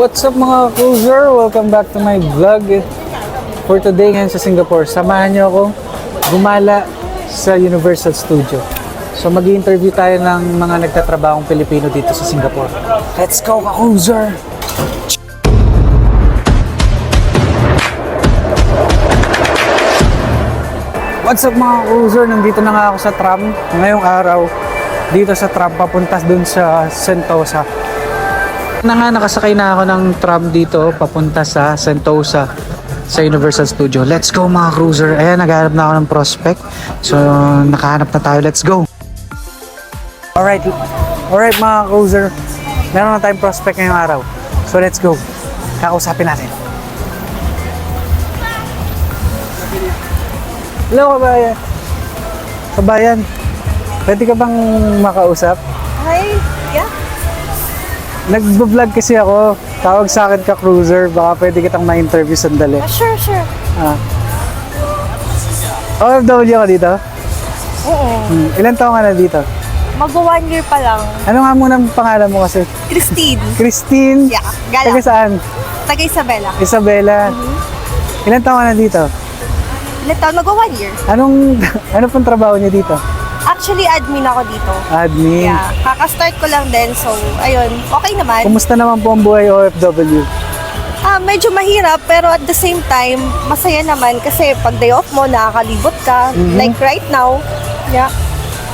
What's up mga cruiser? Welcome back to my vlog for today ngayon sa Singapore. Samahan niyo ako gumala sa Universal Studio. So mag-i-interview tayo ng mga nagtatrabahong Pilipino dito sa Singapore. Let's go ka cruiser! What's up mga cruiser? Nandito na nga ako sa tram ngayong araw. Dito sa tram papunta dun sa Sentosa. Nakasakay na ako ng tram dito papunta sa Sentosa sa Universal Studio. Let's go mga cruiser. Ayan, naghahanap na ako ng prospect. So, nakahanap na tayo. Let's go! Alright mga cruiser. Meron na tayong prospect ngayong araw. So, let's go. Kakausapin natin. Hello, kabayan. Kabayan, pwede ka bang makausap? Hi, yeah. Nag-vlog kasi ako. Tawag sa akin ka cruiser. Baka pwede kitang ma-interview sandali. Sure. OFW ka dito? Oo. Ilan taong ka na dito? Mag-1 year pa lang. Ano nga muna ang pangalan mo kasi? Christine. Christine? Yeah, Taga Gala. saan? Taga Isabela. Isabela? Ilan taong ka na dito? Ilan taon? Mag-1 year. Ano pong trabaho niyo dito? Actually, admin ako dito. Admin? Yeah. Kaka-start ko lang din. So, ayun. Okay naman. Kumusta naman po ang buhay OFW? Medyo mahirap, pero at the same time, masaya naman kasi pag day off mo, nakakalibot ka. Like right now. Yeah.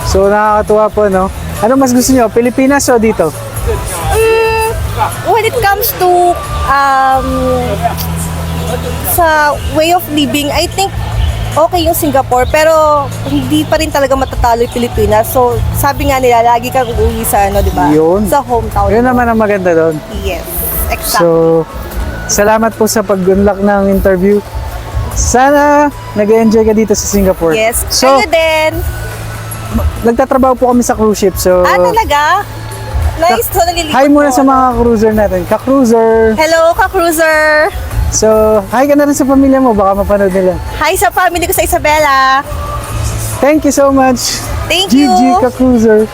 So nakakatuwa po, no? Ano mas gusto niyo? Pilipinas o dito? When it comes to sa way of living, I think okay yung Singapore, pero hindi pa rin talaga matatalo yung Pilipinas. So, sabi nga nila, lagi kang uuwi sa, di ba? Yun. Sa hometown. Yun naman ang maganda doon. Yes, exactly. So, salamat po sa pag-unlock ng interview. Sana nag-enjoy ka dito sa Singapore. Yes, So, kayo din. nagtatrabaho po kami sa cruise ship. So, Talaga? Nice. So, nalilipot hi muna ko, sa mga cruiser natin. Ka-cruiser! Hello, ka-cruiser! So, hi ka na rin sa pamilya mo. Baka mapanood nila. Hi sa family ko sa Isabela. Thank you so much. Thank GG you. Ka-cruiser!